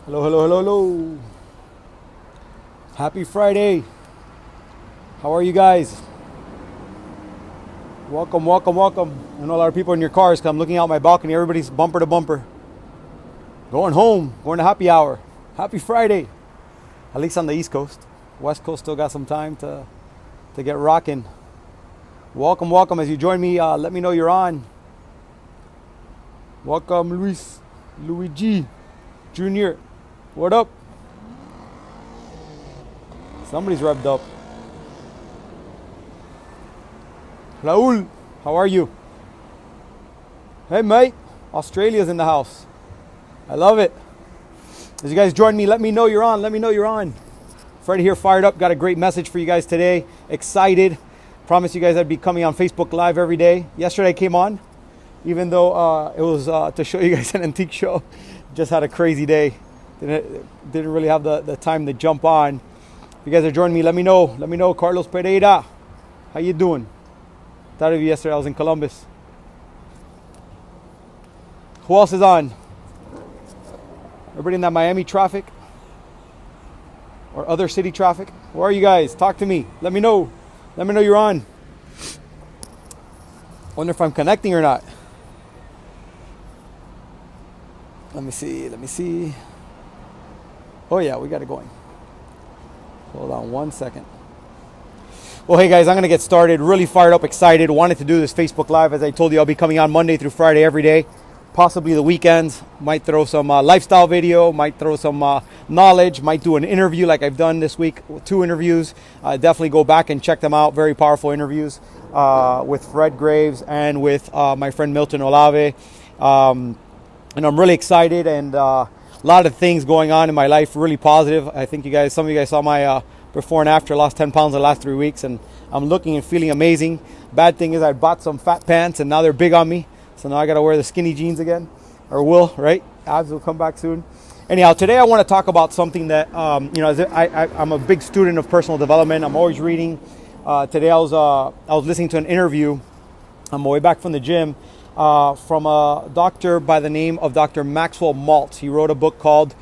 Hello, hello, hello, hello. Happy Friday. How are you guys? Welcome, welcome, welcome. I know a lot of people in your cars because I'm looking out my balcony. Everybody's bumper to bumper. Going home, going to happy hour. Happy Friday. At least on the East Coast. West Coast still got some time to get rocking. Welcome, welcome. As you join me, let me know you're on. Welcome, Luigi Jr. What up? Somebody's revved up. Raul, how are you? Hey, mate. Australia's in the house. I love it. As you guys join me, let me know you're on. Let me know you're on. Freddie here, fired up. Got a great message for you guys today. Excited. Promised you guys I'd be coming on Facebook Live every day. Yesterday I came on, even though it was to show you guys an antique show. Just had a crazy day. Didn't really have the time to jump on. If you guys are joining me, let me know. Let me know. Carlos Pereira, how you doing? Thought of you yesterday. I was in Columbus. Who else is on? Everybody in that Miami traffic? Or other city traffic? Where are you guys? Talk to me. Let me know. Let me know you're on. Wonder if I'm connecting or not. Let me see. Let me see. Oh yeah, we got it going. Hold on 1 second. Well, hey guys, I'm going to get started. Really fired up, excited. Wanted to do this Facebook Live. As I told you, I'll be coming on Monday through Friday every day. Possibly the weekends. Might throw some lifestyle video. Might throw some knowledge. Might do an interview like I've done this week. 2 interviews. Definitely go back and check them out. Very powerful interviews with Fred Graves and with my friend Milton Olave. And I'm really excited, and a lot of things going on in my life. Really positive. I think some of you guys saw my before and after. I lost 10 pounds in the last 3 weeks, and I'm looking and feeling amazing. Bad thing is I bought some fat pants, and now they're big on me. So now I got to wear the skinny jeans again, or will, right? Abs will come back soon. Anyhow, today I want to talk about something that, I'm a big student of personal development. I'm always reading. Today I was listening to an interview on my way back from the gym from a doctor by the name of Dr. Maxwell Maltz. He wrote a book called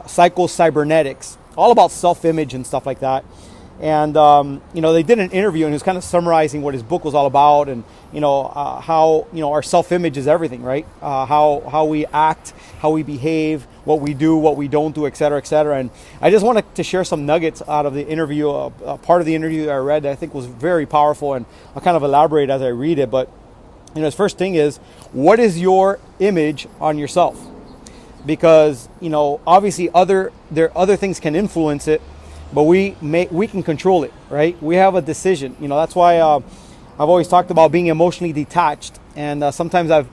Psycho-Cybernetics, all about self-image and stuff like that. And, they did an interview, and he was kind of summarizing what his book was all about, and, how, our self-image is everything, right? How we act, how we behave, what we do, what we don't do, et cetera, et cetera. And I just wanted to share some nuggets out of the interview, a part of the interview that I read that I think was very powerful, and I'll kind of elaborate as I read it. But, his first thing is, what is your image on yourself? Because, obviously other things can influence it, but we can control it, right? We have a decision. That's why I've always talked about being emotionally detached. And sometimes I've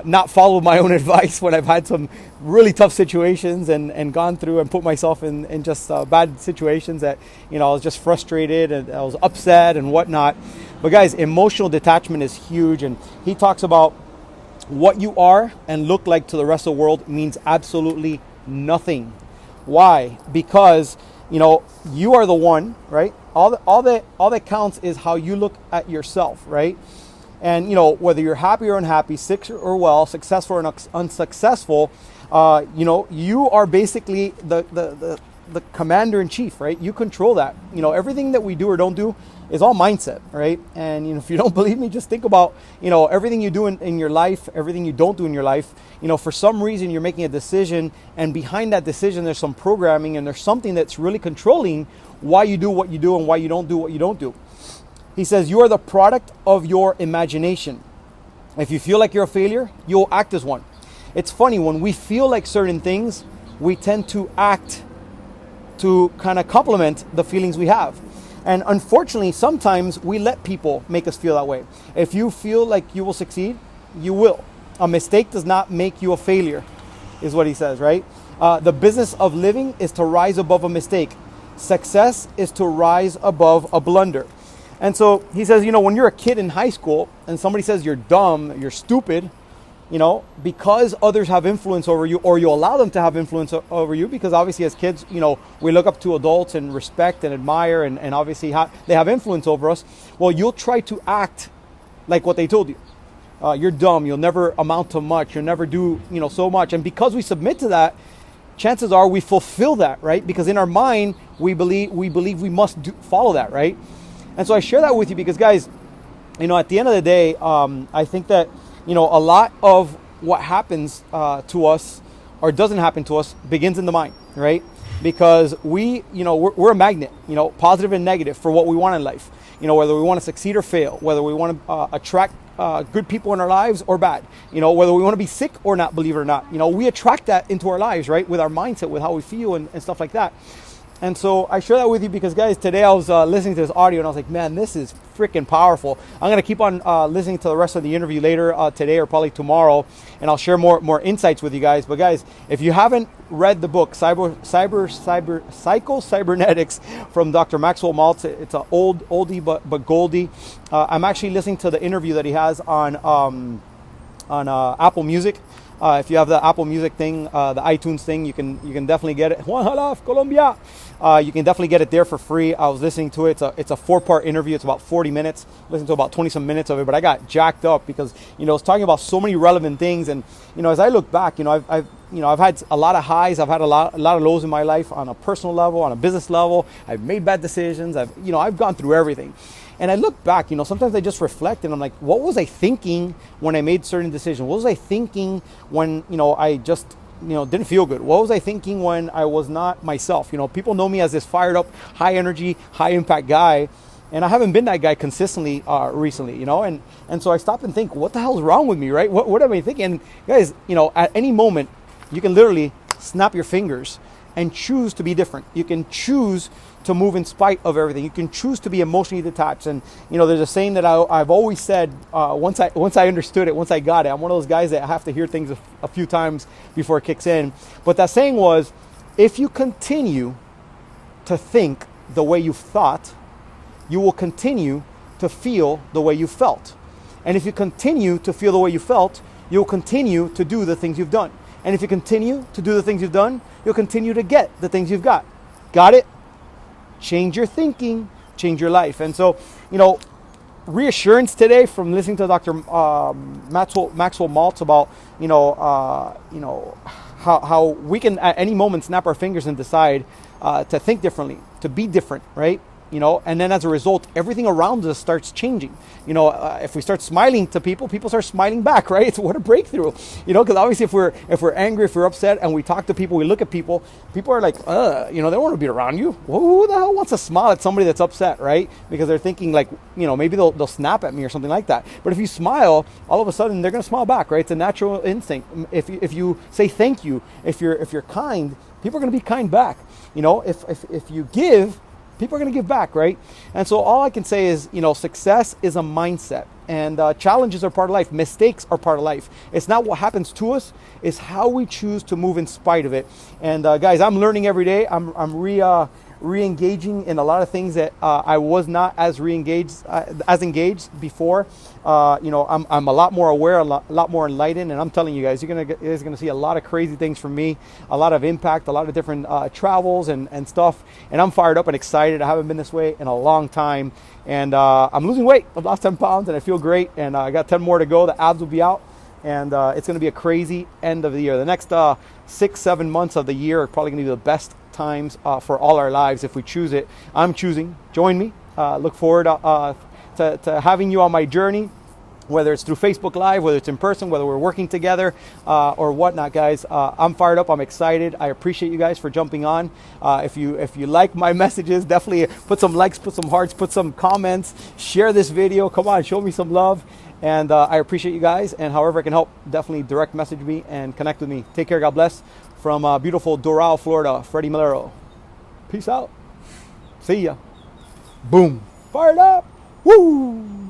not followed my own advice when I've had some really tough situations and gone through and put myself in just bad situations that, I was just frustrated and I was upset and whatnot. But guys, emotional detachment is huge. And he talks about what you are and look like to the rest of the world means absolutely nothing. Why? Because you are the one, right? All that counts is how you look at yourself, right? And whether you're happy or unhappy, sick or well, successful or unsuccessful, you are basically the commander in chief, right? You control that. Everything that we do or don't do is all mindset, right? And if you don't believe me, just think about everything you do in your life, everything you don't do in your life. For some reason you're making a decision, and behind that decision there's some programming, and there's something that's really controlling why you do what you do and why you don't do what you don't do. He says you are the product of your imagination. If you feel like you're a failure, you'll act as one. It's funny, when we feel like certain things, we tend to act to kind of complement the feelings we have. And unfortunately, sometimes we let people make us feel that way. If you feel like you will succeed, you will. A mistake does not make you a failure, is what he says, right? The business of living is to rise above a mistake. Success is to rise above a blunder. And so he says, when you're a kid in high school and somebody says you're dumb, you're stupid, because others have influence over you, or you allow them to have influence over you, because obviously as kids, we look up to adults and respect and admire, and obviously they have influence over us. Well, you'll try to act like what they told you. you're dumb, you'll never amount to much, you'll never do, so much. And because we submit to that, chances are we fulfill that, right? Because in our mind, we believe we must follow that, right? And so I share that with you because, guys, at the end of the day, I think that, a lot of what happens to us or doesn't happen to us begins in the mind, right? Because we're a magnet, positive and negative for what we want in life. Whether we want to succeed or fail, whether we want to attract good people in our lives or bad, whether we want to be sick or not, believe it or not, we attract that into our lives, right? With our mindset, with how we feel and stuff like that. And so I share that with you because, guys, today I was listening to this audio and I was like, man, this is freaking powerful. I'm going to keep on listening to the rest of the interview later today or probably tomorrow, and I'll share more insights with you guys. But, guys, if you haven't read the book, Psycho-Cybernetics from Dr. Maxwell Maltz, it's an oldie but goldie. I'm actually listening to the interview that he has on Apple Music. If you have the Apple Music thing, the iTunes thing, you can definitely get it. Juan Halaf, Colombia. You can definitely get it there for free. I was listening to it. It's a 4-part interview. It's about 40 minutes. Listened to about 20 some minutes of it, but I got jacked up because it's talking about so many relevant things. And as I look back, I've had a lot of highs. I've had a lot of lows in my life on a personal level, on a business level. I've made bad decisions. I've gone through everything. And I look back, sometimes I just reflect and I'm like, what was I thinking when I made certain decisions? What was I thinking when, I just, didn't feel good? What was I thinking when I was not myself? People know me as this fired up, high energy, high impact guy. And I haven't been that guy consistently recently, and so I stop and think, what the hell is wrong with me, right? What am I thinking? And guys, at any moment, you can literally snap your fingers and choose to be different. You can choose to move in spite of everything. You can choose to be emotionally detached. And there's a saying that I've always said once I understood it, once I got it. I'm one of those guys that have to hear things a few times before it kicks in. But that saying was, if you continue to think the way you thought, you will continue to feel the way you felt. And if you continue to feel the way you felt, you'll continue to do the things you've done. And if you continue to do the things you've done, you'll continue to get the things you've got. Got it? Change your thinking, change your life. And so, reassurance today from listening to Dr. Maxwell Maltz about, how we can at any moment snap our fingers and decide to think differently, to be different, right? And then as a result, everything around us starts changing. If we start smiling to people start smiling back, right? It's what a breakthrough, because obviously if we're angry, if we're upset and we talk to people, we look at people are like, they don't want to be around you. Who the hell wants to smile at somebody that's upset, right? Because they're thinking like, maybe they'll snap at me or something like that. But if you smile, all of a sudden they're going to smile back, right? It's a natural instinct. If you say thank you, if you're kind, people are going to be kind back. If you give, people are going to give back, right? And so all I can say is, success is a mindset, and challenges are part of life. Mistakes are part of life. It's not what happens to us, it's how we choose to move in spite of it. And guys, I'm learning every day. I'm re-engaging in a lot of things that I was not as engaged before. I'm a lot more aware, a lot more enlightened, and I'm telling you guys, you're gonna see a lot of crazy things from me, a lot of impact, a lot of different travels and stuff. And I'm fired up and excited. I haven't been this way in a long time, and I'm losing weight. I've lost 10 pounds, and I feel great. And I got 10 more to go. The abs will be out, and it's gonna be a crazy end of the year. The next 6-7 months of the year are probably gonna be the best times for all our lives if we choose it. I'm choosing. Join me. Look forward to having you on my journey, whether it's through Facebook Live, whether it's in person, whether we're working together or whatnot, guys. I'm fired up. I'm excited. I appreciate you guys for jumping on. If you like my messages, definitely put some likes, put some hearts, put some comments, share this video. Come on, show me some love. And I appreciate you guys. And however I can help, definitely direct message me and connect with me. Take care. God bless. From beautiful Doral, Florida, Freddie Malero. Peace out. See ya. Boom. Fired up. Woo.